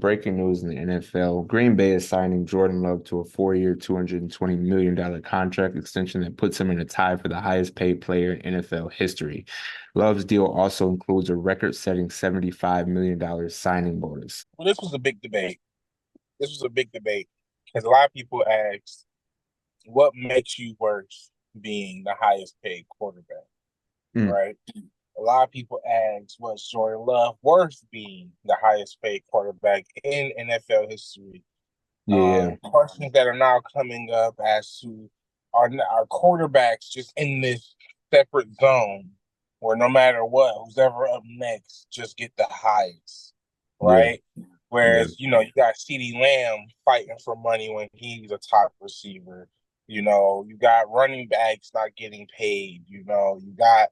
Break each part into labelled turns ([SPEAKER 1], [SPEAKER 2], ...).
[SPEAKER 1] breaking news in the NFL. Green Bay is signing Jordan Love to a 4-year, $220 million contract extension that puts him in a tie for the highest paid player in NFL history. Love's deal also includes a record-setting $75 million signing bonus.
[SPEAKER 2] Well, this was a big debate. This was a big debate because a lot of people asked, what makes you worse being the highest paid quarterback,
[SPEAKER 1] Mm,
[SPEAKER 2] right? A lot of people ask, what's Jordan Love worth being the highest paid quarterback in NFL history?
[SPEAKER 1] yeah,
[SPEAKER 2] Questions that are now coming up as to our quarterbacks just in this separate zone where no matter what, who's ever up next just get the highest,
[SPEAKER 1] yeah,
[SPEAKER 2] right?
[SPEAKER 1] yeah,
[SPEAKER 2] Whereas, you got CeeDee Lamb fighting for money when he's a top receiver. You got running backs not getting paid. You got,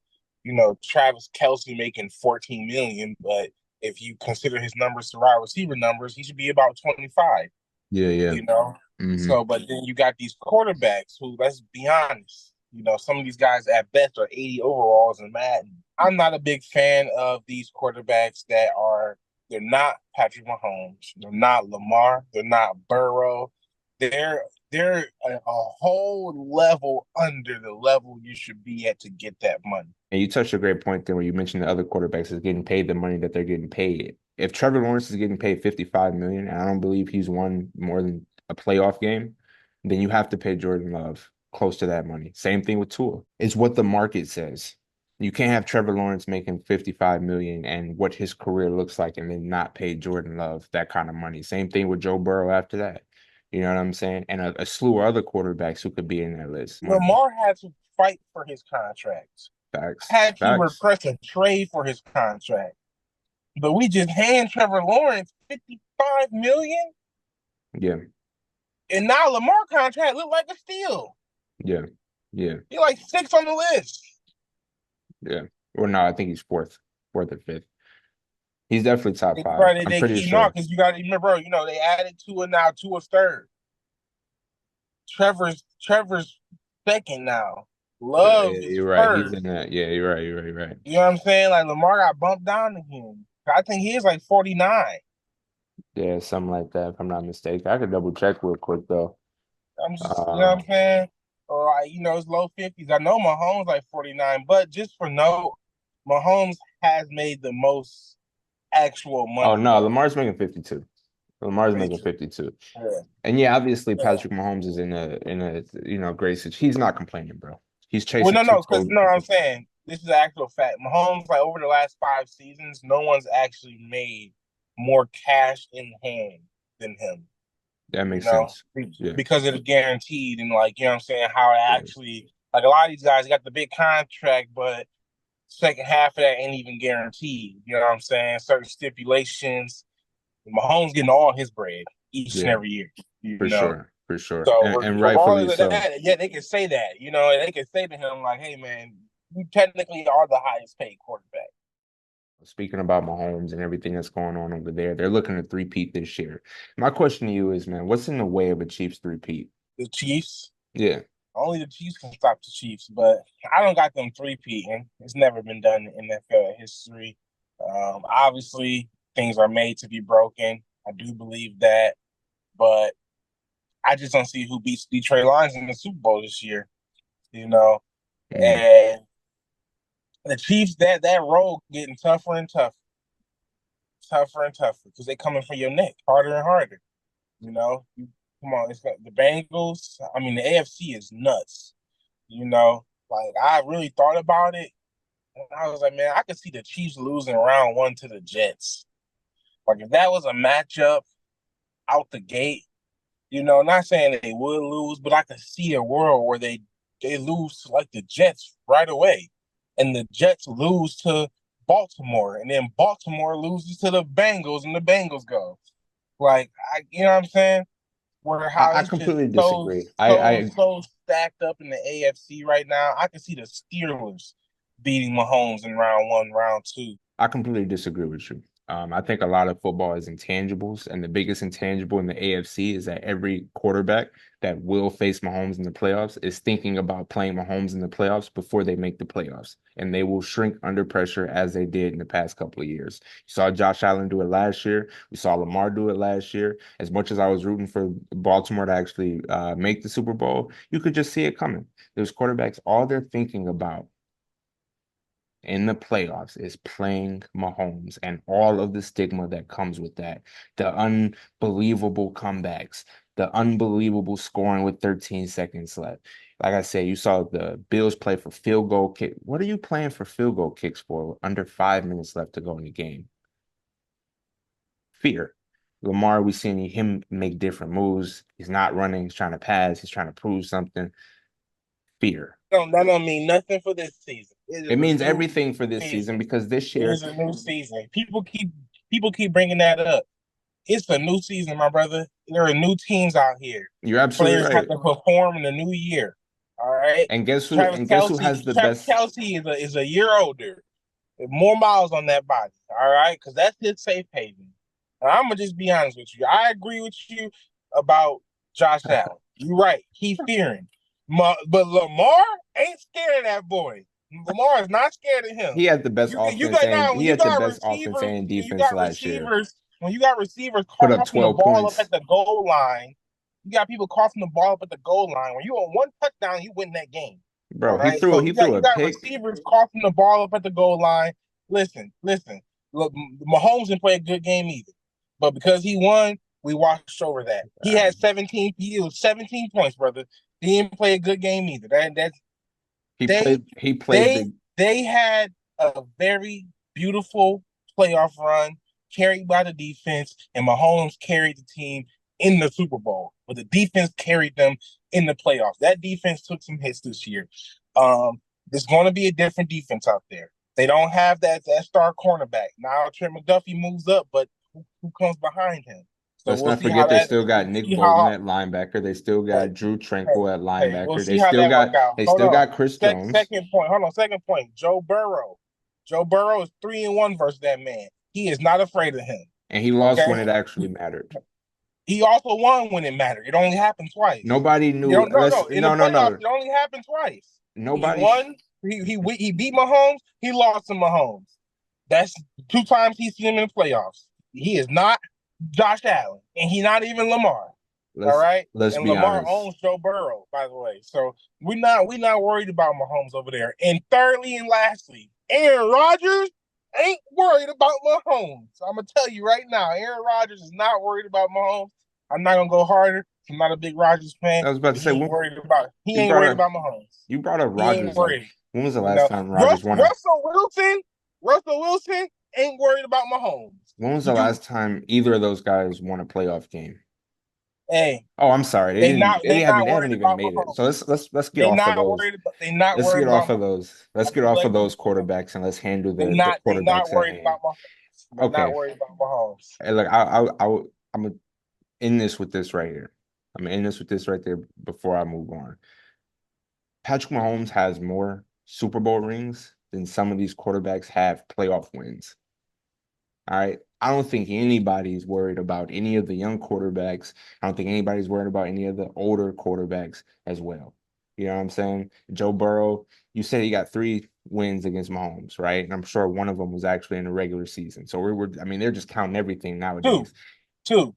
[SPEAKER 2] Travis Kelce making 14 million, but if you consider his numbers to wide receiver numbers, he should be about 25
[SPEAKER 1] yeah, yeah.
[SPEAKER 2] you know.
[SPEAKER 1] Mm-hmm.
[SPEAKER 2] So, but then you got these quarterbacks who, let's be honest, some of these guys at best are 80 overalls in Madden. I'm not a big fan of these quarterbacks they're not Patrick Mahomes, they're not Lamar, they're not Burrow. They're a whole level under the level you should be at to get that money.
[SPEAKER 1] And you touched a great point there where you mentioned the other quarterbacks is getting paid the money that they're getting paid. If Trevor Lawrence is getting paid 55 million, and I don't believe he's won more than a playoff game, then you have to pay Jordan Love close to that money. Same thing with Tua. It's what the market says. You can't have Trevor Lawrence making 55 million and what his career looks like and then not pay Jordan Love that kind of money. Same thing with Joe Burrow after that. You know what I'm saying? And a slew of other quarterbacks who could be in that list.
[SPEAKER 2] Lamar had to fight for his contract,
[SPEAKER 1] Facts.
[SPEAKER 2] had to
[SPEAKER 1] Facts.
[SPEAKER 2] request a trade for his contract. But we just hand Trevor Lawrence 55 million,
[SPEAKER 1] Yeah.
[SPEAKER 2] and now Lamar contract look like a steal.
[SPEAKER 1] Yeah. Yeah.
[SPEAKER 2] He like six on the list.
[SPEAKER 1] Yeah. Or no, I think he's fourth or fifth. He's definitely top five.
[SPEAKER 2] Bro, they,
[SPEAKER 1] I'm
[SPEAKER 2] they
[SPEAKER 1] pretty
[SPEAKER 2] keep not
[SPEAKER 1] sure.
[SPEAKER 2] because you got to remember, they added Tua now. Tua's third. Trevor's second now.
[SPEAKER 1] Yeah,
[SPEAKER 2] Love
[SPEAKER 1] yeah,
[SPEAKER 2] is
[SPEAKER 1] you're right. He's
[SPEAKER 2] first.
[SPEAKER 1] in that. Yeah, you're right. You're right. You're right.
[SPEAKER 2] You know what I'm saying? Like Lamar got bumped down again. I think he is like 49.
[SPEAKER 1] Yeah, something like that, if I'm not mistaken. I could double check real quick though.
[SPEAKER 2] I'm just, you know what
[SPEAKER 1] Uh,
[SPEAKER 2] I'm saying? Or it's low 50s. I know Mahomes like 49, but just for note, Mahomes has made the most actual
[SPEAKER 1] oh
[SPEAKER 2] money
[SPEAKER 1] no,
[SPEAKER 2] though.
[SPEAKER 1] Lamar's making 52. Lamar's making
[SPEAKER 2] 52.
[SPEAKER 1] 52.
[SPEAKER 2] Yeah.
[SPEAKER 1] And yeah, obviously
[SPEAKER 2] Yeah.
[SPEAKER 1] Patrick Mahomes is in a great situation. He's not complaining, bro. He's
[SPEAKER 2] Well,
[SPEAKER 1] chasing
[SPEAKER 2] no,
[SPEAKER 1] two
[SPEAKER 2] no, because
[SPEAKER 1] total.
[SPEAKER 2] no, I'm saying this is an actual fact. Mahomes, like over the last 5 seasons, no one's actually made more cash in hand than him.
[SPEAKER 1] That
[SPEAKER 2] You
[SPEAKER 1] makes
[SPEAKER 2] know,
[SPEAKER 1] sense. Yeah.
[SPEAKER 2] because it's guaranteed and like what I'm saying, how it
[SPEAKER 1] Yeah.
[SPEAKER 2] actually like a lot of these guys got the big contract, but second half of that ain't even guaranteed. You know what I'm saying? Certain stipulations. Mahomes getting all his bread each and
[SPEAKER 1] Yeah,
[SPEAKER 2] every year. You
[SPEAKER 1] for
[SPEAKER 2] know,
[SPEAKER 1] sure. For sure.
[SPEAKER 2] so
[SPEAKER 1] And rightfully
[SPEAKER 2] regardless of
[SPEAKER 1] so.
[SPEAKER 2] that, yeah, they can say that. They can say to him like, "Hey, man, you technically are the highest paid quarterback."
[SPEAKER 1] Speaking about Mahomes and everything that's going on over there, they're looking to three-peat this year. My question to you is, man, what's in the way of a Chiefs three-peat?
[SPEAKER 2] The Chiefs,
[SPEAKER 1] Yeah.
[SPEAKER 2] only the Chiefs can stop the Chiefs, but I don't got them three-peating. It's never been done in NFL history. Obviously, things are made to be broken. I do believe that, but I just don't see who beats Detroit Lions in the Super Bowl this year. You know,
[SPEAKER 1] Mm,
[SPEAKER 2] and the Chiefs that road getting tougher and tougher and tougher because they coming for your neck harder and harder. Come on, it's got the Bengals. I mean, the AFC is nuts. Like I really thought about it, and I was like, man, I could see the Chiefs losing round one to the Jets. Like if that was a matchup out the gate, not saying that they would lose, but I could see a world where they lose to like the Jets right away, and the Jets lose to Baltimore, and then Baltimore loses to the Bengals, and the Bengals go. Like you know what I'm saying? Where how
[SPEAKER 1] I
[SPEAKER 2] it's just
[SPEAKER 1] completely
[SPEAKER 2] so
[SPEAKER 1] disagree.
[SPEAKER 2] so so stacked up in the AFC right now. I can see the Steelers beating Mahomes in round one, round two.
[SPEAKER 1] I completely disagree with you. I think a lot of football is intangibles, and the biggest intangible in the AFC is that every quarterback that will face Mahomes in the playoffs is thinking about playing Mahomes in the playoffs before they make the playoffs, and they will shrink under pressure as they did in the past couple of years. You saw Josh Allen do it last year. We saw Lamar do it last year. As much as I was rooting for Baltimore to actually make the Super Bowl, you could just see it coming. Those quarterbacks, all they're thinking about in the playoffs is playing Mahomes and all of the stigma that comes with that. The unbelievable comebacks, the unbelievable scoring with 13 seconds left. Like I said, you saw the Bills play for field goal kick. What are you playing for field goal kicks for under 5 minutes left to go in the game? Fear. Lamar, we seen him make different moves. He's not running, he's trying to pass, he's trying to prove something. Fear.
[SPEAKER 2] No, that don't mean nothing for this season. It
[SPEAKER 1] It
[SPEAKER 2] is a
[SPEAKER 1] means
[SPEAKER 2] new
[SPEAKER 1] everything for this season
[SPEAKER 2] season.
[SPEAKER 1] because this
[SPEAKER 2] It
[SPEAKER 1] year,
[SPEAKER 2] is a new season. People keep bringing that up. It's a new season, my brother. There are new teams out here.
[SPEAKER 1] you're absolutely
[SPEAKER 2] Players have
[SPEAKER 1] right.
[SPEAKER 2] to perform in the new year. All right.
[SPEAKER 1] And guess who?
[SPEAKER 2] Travis
[SPEAKER 1] And guess who
[SPEAKER 2] Kelsey,
[SPEAKER 1] has the
[SPEAKER 2] Travis
[SPEAKER 1] best?
[SPEAKER 2] Kelsey is a year older, more miles on that body. All right, because that's his safe haven. And I'm gonna just be honest with you. I agree with you about Josh Allen. You're right. He's fearing, but Lamar ain't scared of that boy. Lamar is not scared of him.
[SPEAKER 1] He had the best
[SPEAKER 2] You
[SPEAKER 1] offense
[SPEAKER 2] got
[SPEAKER 1] and
[SPEAKER 2] now
[SPEAKER 1] he
[SPEAKER 2] when you
[SPEAKER 1] had the
[SPEAKER 2] got
[SPEAKER 1] best offense
[SPEAKER 2] receivers
[SPEAKER 1] and
[SPEAKER 2] when you
[SPEAKER 1] defense
[SPEAKER 2] got
[SPEAKER 1] last year.
[SPEAKER 2] receivers when you got receivers
[SPEAKER 1] Put up
[SPEAKER 2] coughing the
[SPEAKER 1] 12
[SPEAKER 2] ball up
[SPEAKER 1] points.
[SPEAKER 2] at the goal line. You got people coughing the ball up at the goal line. When you on one touchdown, you win that game. All
[SPEAKER 1] Bro, he
[SPEAKER 2] right.
[SPEAKER 1] threw
[SPEAKER 2] So
[SPEAKER 1] he
[SPEAKER 2] you got
[SPEAKER 1] threw
[SPEAKER 2] you
[SPEAKER 1] a
[SPEAKER 2] got
[SPEAKER 1] pick.
[SPEAKER 2] receivers coughing the ball up at the goal line. Listen. Look, Mahomes didn't play a good game either, but because he won, we watched over that. He had 17. It was 17 points, brother. He didn't play a good game either. That's
[SPEAKER 1] He
[SPEAKER 2] they
[SPEAKER 1] played he played
[SPEAKER 2] they
[SPEAKER 1] the
[SPEAKER 2] they had a very beautiful playoff run carried by the defense, and Mahomes carried the team in the Super Bowl, but the defense carried them in the playoffs. That defense took some hits this year. There's going to be a different defense out there. They don't have that star cornerback. Now Trent McDuffie moves up, but who comes behind him? So
[SPEAKER 1] let's
[SPEAKER 2] we'll
[SPEAKER 1] not
[SPEAKER 2] see how
[SPEAKER 1] forget they
[SPEAKER 2] that
[SPEAKER 1] still got
[SPEAKER 2] we'll
[SPEAKER 1] Nick
[SPEAKER 2] see
[SPEAKER 1] Bolton
[SPEAKER 2] how
[SPEAKER 1] at linebacker. They still
[SPEAKER 2] hey,
[SPEAKER 1] got Drew
[SPEAKER 2] hey,
[SPEAKER 1] Tranquil at
[SPEAKER 2] we'll
[SPEAKER 1] linebacker.
[SPEAKER 2] see how that work out.
[SPEAKER 1] They
[SPEAKER 2] Hold
[SPEAKER 1] still
[SPEAKER 2] on.
[SPEAKER 1] got Chris Jones.
[SPEAKER 2] Second point. Hold on. Second point. Joe Burrow. Joe Burrow is 3-1 versus that man. He is not afraid of him.
[SPEAKER 1] And he lost
[SPEAKER 2] Okay.
[SPEAKER 1] when it actually mattered.
[SPEAKER 2] He also won when it mattered. It only happened twice.
[SPEAKER 1] Nobody
[SPEAKER 2] You
[SPEAKER 1] knew.
[SPEAKER 2] don't no.
[SPEAKER 1] Let's
[SPEAKER 2] In the
[SPEAKER 1] no no
[SPEAKER 2] playoffs,
[SPEAKER 1] no.
[SPEAKER 2] it only happened twice. He
[SPEAKER 1] Nobody
[SPEAKER 2] won. He beat Mahomes. He lost to Mahomes. That's two times he's seen him in the playoffs. He is not Josh Allen, and he's not even Lamar. All
[SPEAKER 1] let's
[SPEAKER 2] right.
[SPEAKER 1] let's
[SPEAKER 2] And
[SPEAKER 1] be
[SPEAKER 2] Lamar
[SPEAKER 1] honest.
[SPEAKER 2] owns Joe Burrow, by the way. So we're not worried about Mahomes over there. And thirdly and lastly, Aaron Rodgers ain't worried about Mahomes. So I'm gonna tell you right now, Aaron Rodgers is not worried about Mahomes. I'm not gonna go harder. I'm not a big Rodgers fan,
[SPEAKER 1] I was about to
[SPEAKER 2] but
[SPEAKER 1] say
[SPEAKER 2] he
[SPEAKER 1] you
[SPEAKER 2] ain't
[SPEAKER 1] brought
[SPEAKER 2] worried
[SPEAKER 1] up
[SPEAKER 2] about Mahomes.
[SPEAKER 1] you brought up
[SPEAKER 2] He ain't
[SPEAKER 1] Rodgers. Like,
[SPEAKER 2] worried.
[SPEAKER 1] when was the
[SPEAKER 2] You
[SPEAKER 1] last
[SPEAKER 2] know,
[SPEAKER 1] time Rodgers won a
[SPEAKER 2] Russell Wilson ain't worried about Mahomes.
[SPEAKER 1] when was the
[SPEAKER 2] You
[SPEAKER 1] last time either of those guys won a playoff game?
[SPEAKER 2] hey,
[SPEAKER 1] Oh, I'm sorry.
[SPEAKER 2] they not
[SPEAKER 1] They
[SPEAKER 2] they
[SPEAKER 1] haven't
[SPEAKER 2] not
[SPEAKER 1] they haven't
[SPEAKER 2] worried
[SPEAKER 1] even
[SPEAKER 2] about
[SPEAKER 1] made it.
[SPEAKER 2] Mahomes.
[SPEAKER 1] So let's get off of those.
[SPEAKER 2] They not
[SPEAKER 1] Let's
[SPEAKER 2] worried
[SPEAKER 1] get
[SPEAKER 2] about
[SPEAKER 1] off of
[SPEAKER 2] Mahomes.
[SPEAKER 1] those. Let's
[SPEAKER 2] I'm
[SPEAKER 1] get
[SPEAKER 2] just
[SPEAKER 1] off of
[SPEAKER 2] letting you
[SPEAKER 1] those
[SPEAKER 2] know.
[SPEAKER 1] quarterbacks and let's handle the
[SPEAKER 2] They not
[SPEAKER 1] quarterbacks at
[SPEAKER 2] worried
[SPEAKER 1] hand.
[SPEAKER 2] about Mahomes. They're not
[SPEAKER 1] Okay.
[SPEAKER 2] worried about Mahomes.
[SPEAKER 1] And look, I'm gonna end this with this right here. I'm gonna end this with this right there before I move on. Patrick Mahomes has more Super Bowl rings than some of these quarterbacks have playoff wins. All right. I don't think anybody's worried about any of the young quarterbacks. I don't think anybody's worried about any of the older quarterbacks as well. You know what I'm saying? Joe Burrow, you said he got 3 wins against Mahomes, right? And I'm sure one of them was actually in the regular season. So I mean, they're just counting everything
[SPEAKER 2] Two,
[SPEAKER 1] nowadays.
[SPEAKER 2] two.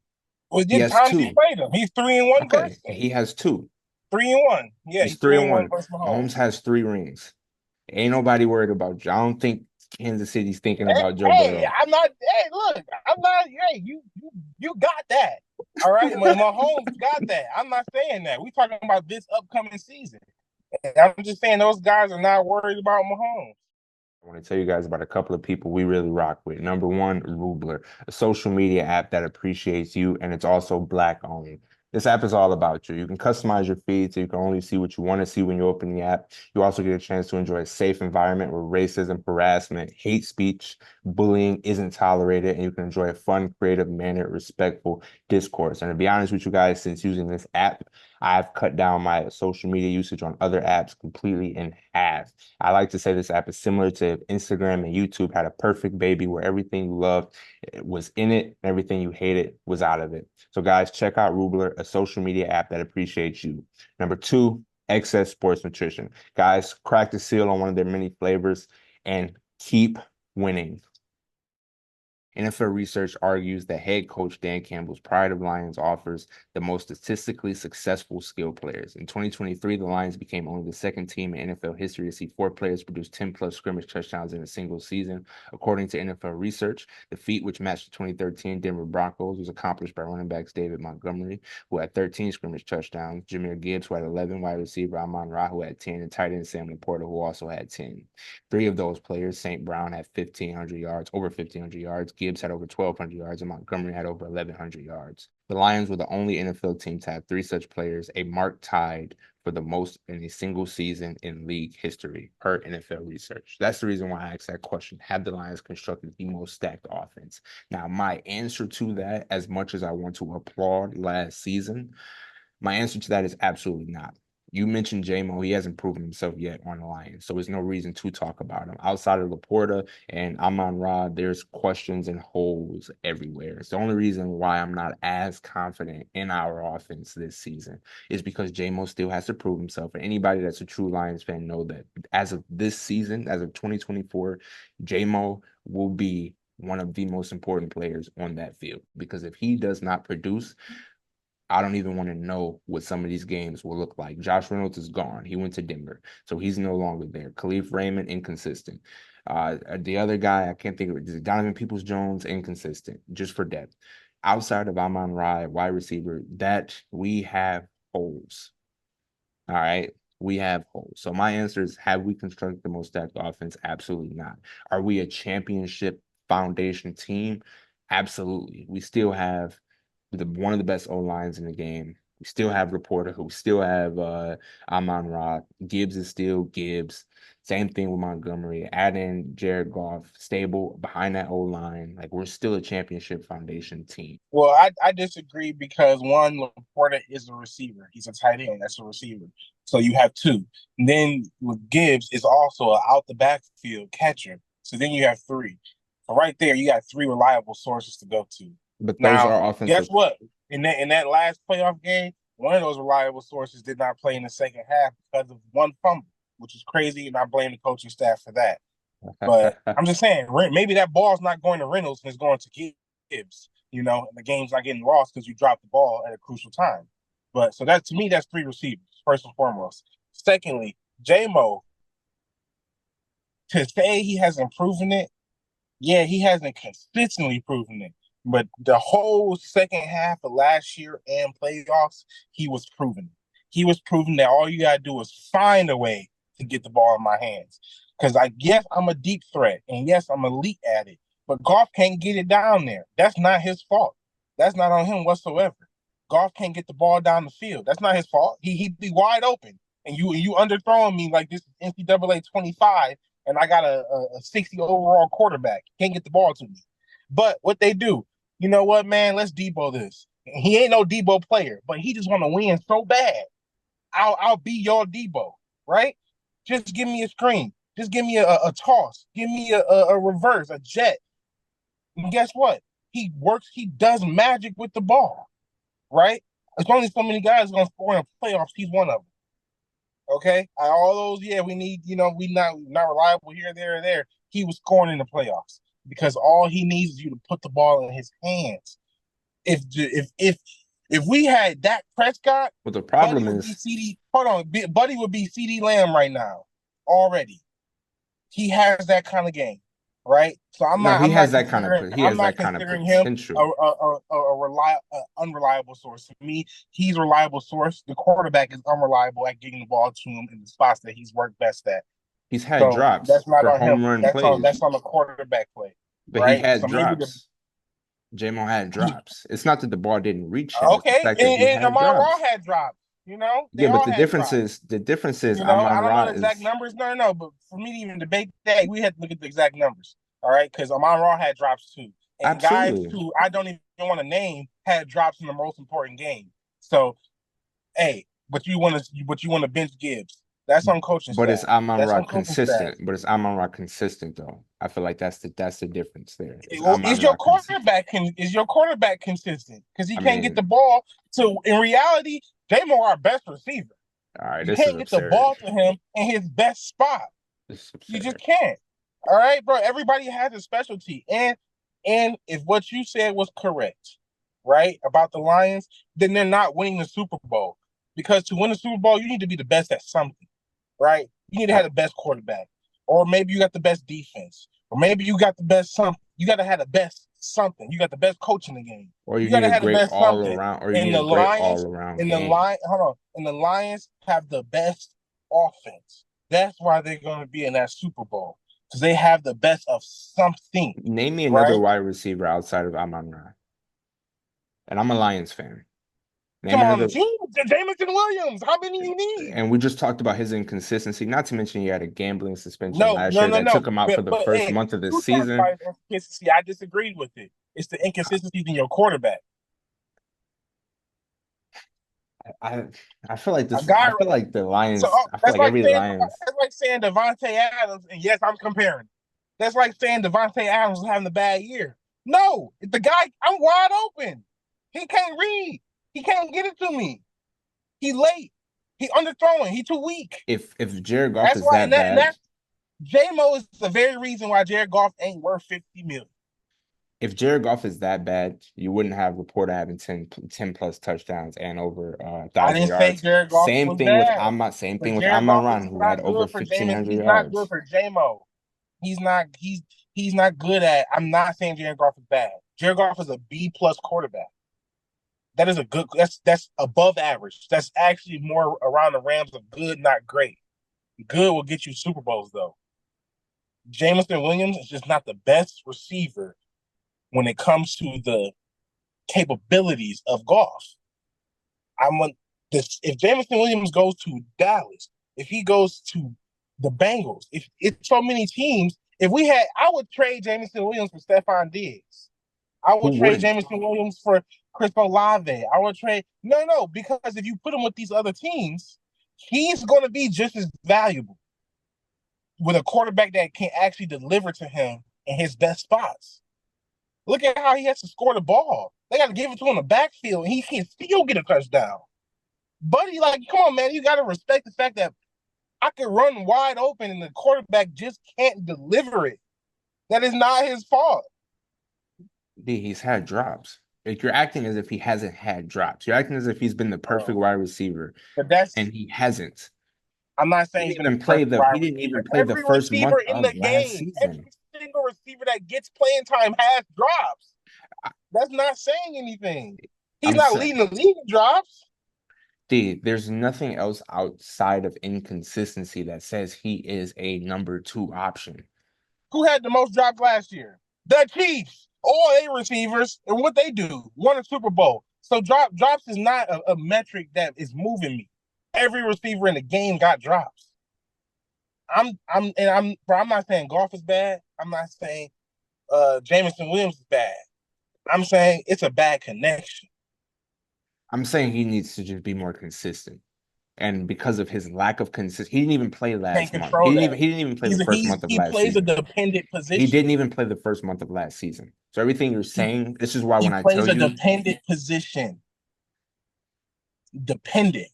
[SPEAKER 2] Well,
[SPEAKER 1] He
[SPEAKER 2] the
[SPEAKER 1] has
[SPEAKER 2] times he
[SPEAKER 1] two.
[SPEAKER 2] played him, he's 3-1
[SPEAKER 1] Okay.
[SPEAKER 2] versus him.
[SPEAKER 1] He has two.
[SPEAKER 2] 3-1. Yeah,
[SPEAKER 1] He's
[SPEAKER 2] he's
[SPEAKER 1] three
[SPEAKER 2] three
[SPEAKER 1] and
[SPEAKER 2] and one
[SPEAKER 1] one.
[SPEAKER 2] versus
[SPEAKER 1] Mahomes
[SPEAKER 2] Mahomes.
[SPEAKER 1] has 3 rings. Ain't nobody worried about you. I don't think Kansas City's thinking
[SPEAKER 2] Hey,
[SPEAKER 1] about Joe Burrow.
[SPEAKER 2] I'm not. Hey, look, I'm not. Hey, you got that. All right, Mahomes got that. I'm not saying that. We talking about this upcoming season. I'm just saying those guys are not worried about Mahomes.
[SPEAKER 1] I want to tell you guys about a couple of people we really rock with. Number one, Rubler, a social media app that appreciates you, and it's also Black owned. This app is all about you. You can customize your feed so you can only see what you want to see when you open the app. You also get a chance to enjoy a safe environment where racism, harassment, hate speech, bullying isn't tolerated, and you can enjoy a fun, creative, mannered, respectful discourse. And to be honest with you guys, since using this app, I've cut down my social media usage on other apps completely in half. I like to say this app is similar to if Instagram and YouTube had a perfect baby where everything you loved was in it and everything you hated was out of it. So guys, check out Rubler, a social media app that appreciates you. Number two, Excess Sports Nutrition. Guys, crack the seal on one of their many flavors and keep winning. NFL research argues that head coach Dan Campbell's Pride of Lions offers the most statistically successful skill players. In 2023, the Lions became only the second team in NFL history to see 4 players produce 10-plus scrimmage touchdowns in a single season. According to NFL research, the feat, which matched the 2013 Denver Broncos, was accomplished by running backs David Montgomery, who had 13 scrimmage touchdowns, Jahmyr Gibbs, who had 11, wide receiver Amon-Ra, who had 10, and tight end Sam Laporta, who also had 10. 3 of those players, St. Brown had 1,500 yards, over 1,500 yards. Gibbs had over 1,200 yards, and Montgomery had over 1,100 yards. The Lions were the only NFL team to have 3 such players, a mark tied for the most in a single season in league history, per NFL research. That's the reason why I asked that question. Have the Lions constructed the most stacked offense? Now, my answer to that, as much as I want to applaud last season, my answer to that is absolutely not. You mentioned J-Mo. He hasn't proven himself yet on the Lions, so there's no reason to talk about him. Outside of Laporta and Amon-Ra, there's questions and holes everywhere. It's the only reason why I'm not as confident in our offense this season is because J-Mo still has to prove himself. And anybody that's a true Lions fan know that as of this season, as of 2024, J-Mo will be one of the most important players on that field, because if he does not produce, I don't even want to know what some of these games will look like. Josh Reynolds is gone. He went to Denver, so he's no longer there. Khalif Raymond, inconsistent. The other guy, I can't think of it. Donovan Peoples-Jones, inconsistent, just for depth. Outside of Amon-Ra, wide receiver, that we have holes. All right. We have holes. So my answer is, have we constructed the most stacked offense? Absolutely not. Are we a championship foundation team? Absolutely. We still have one of the best O-lines in the game. We still have Laporta, who still have Amon-Ra. Gibbs is still Gibbs. Same thing with Montgomery. Add in Jared Goff, stable behind that O-line. Like, we're still a championship foundation team.
[SPEAKER 2] Well, I disagree because one, Laporta is a receiver. He's a tight end. That's a receiver. So you have 2. And then with Gibbs is also an out the backfield catcher. So then you have 3. So right there, you got 3 reliable sources to go to.
[SPEAKER 1] But those
[SPEAKER 2] Now,
[SPEAKER 1] are
[SPEAKER 2] guess
[SPEAKER 1] offensive.
[SPEAKER 2] what? In that last playoff game, one of those reliable sources did not play in the second half because of one fumble, which is crazy, and I blame the coaching staff for that. But I'm just saying, maybe that ball's not going to Reynolds and it's going to Gibbs. And the game's not getting lost because you dropped the ball at a crucial time. But so that, to me, that's 3 receivers, first and foremost. Secondly, J-Mo, to say he hasn't proven it, yeah, he hasn't consistently proven it. But the whole second half of last year and playoffs, he was proven it. He was proving that all you got to do is find a way to get the ball in my hands. Because yes, I'm a deep threat, and yes, I'm elite at it. But Goff can't get it down there. That's not his fault. That's not on him whatsoever. Goff can't get the ball down the field. That's not his fault. He'd be wide open, and you underthrowing me like this NCAA 25, and I got a 60 overall quarterback. Can't get the ball to me. But what they do, you know what, man? Let's Debo this. He ain't no Debo player, but he just want to win so bad. I'll be your Debo, right? Just give me a screen. Just give me a toss. Give me a reverse, a jet. And guess what? He works. He does magic with the ball, right? There's only so many guys going to score in the playoffs. He's one of them. Okay, all those, yeah, we need, we not reliable here, there, or there. He was scoring in the playoffs because all he needs is you to put the ball in his hands. If we had Dak Prescott,
[SPEAKER 1] But the
[SPEAKER 2] Buddy
[SPEAKER 1] problem
[SPEAKER 2] would be
[SPEAKER 1] is,
[SPEAKER 2] CD. Hold on, Buddy would be CD Lamb right now already. He has that kind of game, right? So I'm
[SPEAKER 1] no,
[SPEAKER 2] not
[SPEAKER 1] he
[SPEAKER 2] I'm
[SPEAKER 1] has
[SPEAKER 2] not
[SPEAKER 1] that kind of
[SPEAKER 2] considering
[SPEAKER 1] he
[SPEAKER 2] I'm
[SPEAKER 1] has
[SPEAKER 2] not
[SPEAKER 1] that kind of
[SPEAKER 2] considering him
[SPEAKER 1] potential.
[SPEAKER 2] unreliable source. To me, he's a reliable source. The quarterback is unreliable at getting the ball to him in the spots that he's worked best at.
[SPEAKER 1] He's had
[SPEAKER 2] So
[SPEAKER 1] drops
[SPEAKER 2] that's not
[SPEAKER 1] for
[SPEAKER 2] on
[SPEAKER 1] home
[SPEAKER 2] him.
[SPEAKER 1] run
[SPEAKER 2] That's
[SPEAKER 1] plays,
[SPEAKER 2] on the quarterback play,
[SPEAKER 1] but he
[SPEAKER 2] right?
[SPEAKER 1] had
[SPEAKER 2] So maybe the
[SPEAKER 1] drops. J-Mo had drops. It's not that the ball didn't reach him, it's the
[SPEAKER 2] okay,
[SPEAKER 1] fact that he
[SPEAKER 2] and
[SPEAKER 1] had
[SPEAKER 2] Amon Ra
[SPEAKER 1] drops.
[SPEAKER 2] had drops. They
[SPEAKER 1] Yeah, but
[SPEAKER 2] all had drops.
[SPEAKER 1] the difference is
[SPEAKER 2] I
[SPEAKER 1] Amon
[SPEAKER 2] don't know
[SPEAKER 1] Ra
[SPEAKER 2] the exact
[SPEAKER 1] is
[SPEAKER 2] numbers. No. But for me to even debate that, we had to look at the exact numbers. All right, because Amon Ra had drops too, and guys
[SPEAKER 1] absolutely.
[SPEAKER 2] who I don't even want to name had drops in the most important game. So, hey, but you want to bench Gibbs. That's on coaching
[SPEAKER 1] But
[SPEAKER 2] staff.
[SPEAKER 1] it's Amon
[SPEAKER 2] That's
[SPEAKER 1] Ra
[SPEAKER 2] on coaching staff.
[SPEAKER 1] consistent. But it's Amon Ra consistent though. I feel like that's the difference there. It's
[SPEAKER 2] Well,
[SPEAKER 1] Amon Ra consistent.
[SPEAKER 2] is your quarterback consistent? Because he
[SPEAKER 1] I
[SPEAKER 2] can't get the
[SPEAKER 1] mean,
[SPEAKER 2] ball. So in reality, J-Mo our best receiver.
[SPEAKER 1] all right,
[SPEAKER 2] You
[SPEAKER 1] this is
[SPEAKER 2] can't get the
[SPEAKER 1] absurd.
[SPEAKER 2] ball to him in his best spot.
[SPEAKER 1] This is
[SPEAKER 2] You just
[SPEAKER 1] absurd.
[SPEAKER 2] can't. All right, bro. Everybody has a specialty, and if what you said was correct, right, about the Lions, then they're not winning the Super Bowl. Because to win the Super Bowl, you need to be the best at something, right? You need to have the best quarterback, or maybe you got the best defense, or maybe you got the best something. You got to have the best something. You got the best coach in the game.
[SPEAKER 1] Or you
[SPEAKER 2] You got
[SPEAKER 1] need
[SPEAKER 2] to
[SPEAKER 1] a
[SPEAKER 2] have the
[SPEAKER 1] great
[SPEAKER 2] best
[SPEAKER 1] all
[SPEAKER 2] something.
[SPEAKER 1] around, or you
[SPEAKER 2] And
[SPEAKER 1] need a
[SPEAKER 2] the
[SPEAKER 1] great all
[SPEAKER 2] Lions,
[SPEAKER 1] around
[SPEAKER 2] and the
[SPEAKER 1] game.
[SPEAKER 2] line, hold on, and the Lions have the best offense. That's why they're going to be in that Super Bowl because they have the best of something,
[SPEAKER 1] Name me another
[SPEAKER 2] right?
[SPEAKER 1] wide receiver outside of Amon Ra. And I'm a Lions fan. Name
[SPEAKER 2] Come on,
[SPEAKER 1] another.
[SPEAKER 2] Jamison Williams. How many you need?
[SPEAKER 1] And we just talked about his inconsistency. Not to mention he had a gambling suspension
[SPEAKER 2] No,
[SPEAKER 1] last
[SPEAKER 2] no,
[SPEAKER 1] year
[SPEAKER 2] no,
[SPEAKER 1] that
[SPEAKER 2] no.
[SPEAKER 1] took him out for the
[SPEAKER 2] But
[SPEAKER 1] first
[SPEAKER 2] hey,
[SPEAKER 1] month of the
[SPEAKER 2] you talked
[SPEAKER 1] season.
[SPEAKER 2] about inconsistency. I disagreed with it. It's the inconsistencies in your quarterback.
[SPEAKER 1] I I feel like
[SPEAKER 2] A
[SPEAKER 1] this.
[SPEAKER 2] guy.
[SPEAKER 1] I feel like the
[SPEAKER 2] So
[SPEAKER 1] Lions. I feel like every Lions.
[SPEAKER 2] that's like saying Devontae Adams. And yes, I'm comparing. That's like saying Devontae Adams is having a bad year. No, the guy. I'm wide open. He can't read. He can't get it to me. He late. He underthrowing. He too weak.
[SPEAKER 1] If Jared Goff
[SPEAKER 2] That's
[SPEAKER 1] is
[SPEAKER 2] why,
[SPEAKER 1] that
[SPEAKER 2] and
[SPEAKER 1] bad,
[SPEAKER 2] that's J-Mo is the very reason why Jared Goff ain't worth 50 million.
[SPEAKER 1] if Jared Goff is that bad, you wouldn't have Laporta having 10 plus touchdowns and over
[SPEAKER 2] I
[SPEAKER 1] 1,000
[SPEAKER 2] didn't say
[SPEAKER 1] yards.
[SPEAKER 2] Jared Goff
[SPEAKER 1] Same
[SPEAKER 2] was
[SPEAKER 1] thing with
[SPEAKER 2] bad,
[SPEAKER 1] Same
[SPEAKER 2] but
[SPEAKER 1] thing with
[SPEAKER 2] Jared
[SPEAKER 1] Amon
[SPEAKER 2] Goff
[SPEAKER 1] Ron,
[SPEAKER 2] is
[SPEAKER 1] who had
[SPEAKER 2] not
[SPEAKER 1] over
[SPEAKER 2] good for Jameis.
[SPEAKER 1] 1,500
[SPEAKER 2] He's not good
[SPEAKER 1] yards.
[SPEAKER 2] for J-Mo. He's not good at. I'm not saying Jared Goff is bad. Jared Goff is a B plus quarterback. That is a good. That's above average. That's actually more around the Rams of good, not great. Good will get you Super Bowls though. Jameson Williams is just not the best receiver when it comes to the capabilities of golf. I'm on this. If Jameson Williams goes to Dallas, if he goes to the Bengals, if it's so many teams, I would trade Jameson Williams for Stephon Diggs. I
[SPEAKER 1] Who
[SPEAKER 2] would trade
[SPEAKER 1] wouldn't?
[SPEAKER 2] Jameson Williams for Chris Olave. I would trade no, because if you put him with these other teams, he's going to be just as valuable with a quarterback that can actually deliver to him in his best spots. Look at how he has to score the ball. They got to give it to him in the backfield, and he can still get a touchdown. Buddy, like, come on, man. You got to respect the fact that I could run wide open and the quarterback just can't deliver it. That is not his fault.
[SPEAKER 1] He's had drops. Like you're acting as if he hasn't had drops. You're acting as if he's been the perfect wide receiver,
[SPEAKER 2] But that's,
[SPEAKER 1] and he hasn't.
[SPEAKER 2] I'm not
[SPEAKER 1] He
[SPEAKER 2] saying he's
[SPEAKER 1] didn't
[SPEAKER 2] been the
[SPEAKER 1] even play
[SPEAKER 2] perfect
[SPEAKER 1] the
[SPEAKER 2] wide
[SPEAKER 1] he didn't even
[SPEAKER 2] receiver.
[SPEAKER 1] play the
[SPEAKER 2] Every
[SPEAKER 1] first month
[SPEAKER 2] receiver in the
[SPEAKER 1] of last
[SPEAKER 2] game,
[SPEAKER 1] season.
[SPEAKER 2] every single receiver that gets playing time has drops. That's not saying anything. He's
[SPEAKER 1] I'm
[SPEAKER 2] not
[SPEAKER 1] saying,
[SPEAKER 2] leading the league in drops.
[SPEAKER 1] there's nothing else outside of inconsistency that says he is a number two option.
[SPEAKER 2] Who had the most drops last year? The Chiefs. All A receivers, and what they do, won a Super Bowl. So drops is not a metric that is moving me. Every receiver in the game got drops. I'm not saying golf is bad. I'm not saying Jameson Williams is bad. I'm saying it's a bad connection.
[SPEAKER 1] I'm saying he needs to just be more consistent. And because of his lack of consistency, he didn't even play
[SPEAKER 2] Can't
[SPEAKER 1] last month.
[SPEAKER 2] control that.
[SPEAKER 1] He didn't even play the first month of
[SPEAKER 2] He
[SPEAKER 1] last
[SPEAKER 2] plays a
[SPEAKER 1] season.
[SPEAKER 2] dependent
[SPEAKER 1] He
[SPEAKER 2] position.
[SPEAKER 1] didn't even play the first month of last season. So everything you're
[SPEAKER 2] He,
[SPEAKER 1] saying, this is why
[SPEAKER 2] he
[SPEAKER 1] when I tell
[SPEAKER 2] plays a
[SPEAKER 1] you,
[SPEAKER 2] dependent position. Dependent.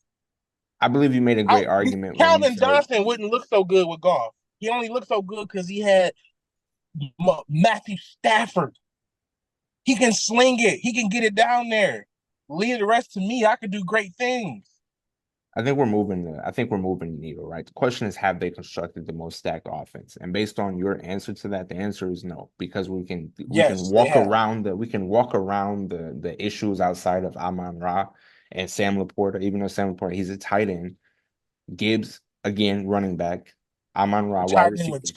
[SPEAKER 1] I believe you made a great argument when you
[SPEAKER 2] Calvin
[SPEAKER 1] said
[SPEAKER 2] Johnson wouldn't look so good with golf. He only looked so good because he had Matthew Stafford. He can sling it. He can get it down there. Leave the rest to me. I could do great things.
[SPEAKER 1] I think we're moving the needle, right? The question is, have they constructed the most stacked offense? And based on your answer to that, the answer is no, because
[SPEAKER 2] Yes, they have.
[SPEAKER 1] we can walk around the issues outside of Amon Ra and Sam Laporta, even though Sam Laporta, he's a tight end. Gibbs, again, running back. Amon Ra, wide
[SPEAKER 2] Charging
[SPEAKER 1] receiver.
[SPEAKER 2] with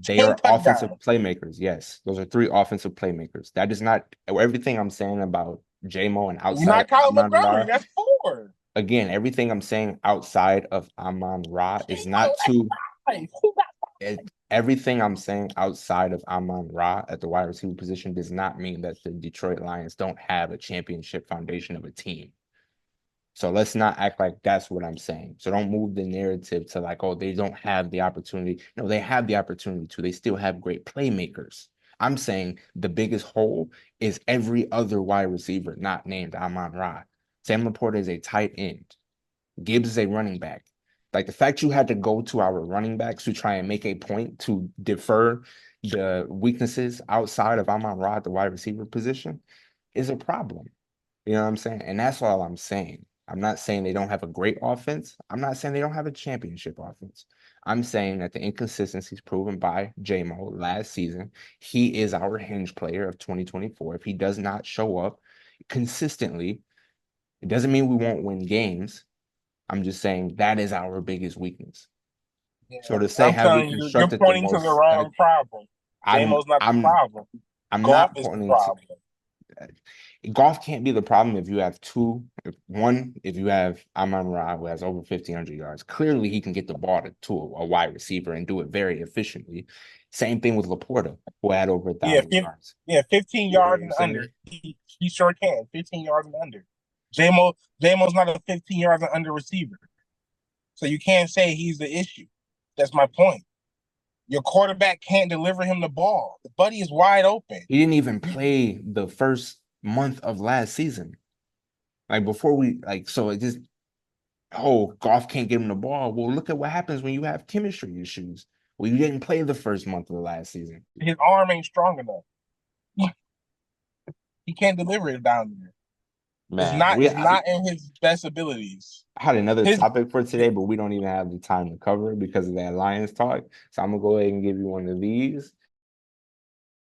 [SPEAKER 1] They
[SPEAKER 2] 10
[SPEAKER 1] are offensive
[SPEAKER 2] touchdowns.
[SPEAKER 1] playmakers. Yes, those are three offensive playmakers. That is not everything I'm saying about JMO and
[SPEAKER 2] You're
[SPEAKER 1] outside
[SPEAKER 2] not
[SPEAKER 1] of
[SPEAKER 2] Colin
[SPEAKER 1] Amon Ra.
[SPEAKER 2] Montgomery. That's four.
[SPEAKER 1] Again, everything I'm saying outside of Amon Ra is not to everything I'm saying outside of Amon Ra at the wide receiver position does not mean that the Detroit Lions don't have a championship foundation of a team. So let's not act like that's what I'm saying. So don't move the narrative to like, oh, they don't have the opportunity. No, they have the opportunity to. They still have great playmakers. I'm saying the biggest hole is every other wide receiver not named Amon-Ra. Sam Laporta is a tight end. Gibbs is a running back. Like the fact you had to go to our running backs to try and make a point to defer the weaknesses outside of Amon-Ra at the wide receiver position is a problem. You know what I'm saying? And that's all I'm saying. I'm not saying they don't have a great offense. I'm not saying they don't have a championship offense. I'm saying that the inconsistencies proven by J-Mo last season, he is our hinge player of 2024. If he does not show up consistently, it doesn't mean we won't win games. I'm just saying that is our biggest weakness.
[SPEAKER 2] Yeah.
[SPEAKER 1] So to say
[SPEAKER 2] I'm
[SPEAKER 1] have we
[SPEAKER 2] telling you, you're
[SPEAKER 1] constructed the
[SPEAKER 2] pointing to the
[SPEAKER 1] most
[SPEAKER 2] wrong problem.
[SPEAKER 1] I'm
[SPEAKER 2] J-Mo's not the
[SPEAKER 1] I'm
[SPEAKER 2] problem.
[SPEAKER 1] I'm
[SPEAKER 2] Golf
[SPEAKER 1] not
[SPEAKER 2] is the
[SPEAKER 1] pointing to
[SPEAKER 2] problem.
[SPEAKER 1] golf can't be the problem if you have if you have Amon-Ra who has over 1,500 yards. Clearly, he can get the ball to a wide receiver and do it very efficiently. Same thing with Laporta, who had over a
[SPEAKER 2] Yeah,
[SPEAKER 1] thousand yards.
[SPEAKER 2] 15
[SPEAKER 1] You know what
[SPEAKER 2] yards
[SPEAKER 1] I'm
[SPEAKER 2] and under.
[SPEAKER 1] saying?
[SPEAKER 2] He sure can. 15 yards and under. J-Mo's not a 15 yards and under receiver. So you can't say he's the issue. That's my point. Your quarterback can't deliver him the ball. The buddy is wide open.
[SPEAKER 1] He didn't even play the first month of last season. Like before we like, so it just golf can't give him the ball. Well, look at what happens when you have chemistry issues. Well, you didn't play the first month of the last season.
[SPEAKER 2] His arm ain't strong enough. He can't deliver it down there.
[SPEAKER 1] Man,
[SPEAKER 2] It's not in his best abilities.
[SPEAKER 1] I had another
[SPEAKER 2] His
[SPEAKER 1] topic for today, but we don't even have the time to cover it because of that Lions talk. So I'm gonna go ahead and give you one of these.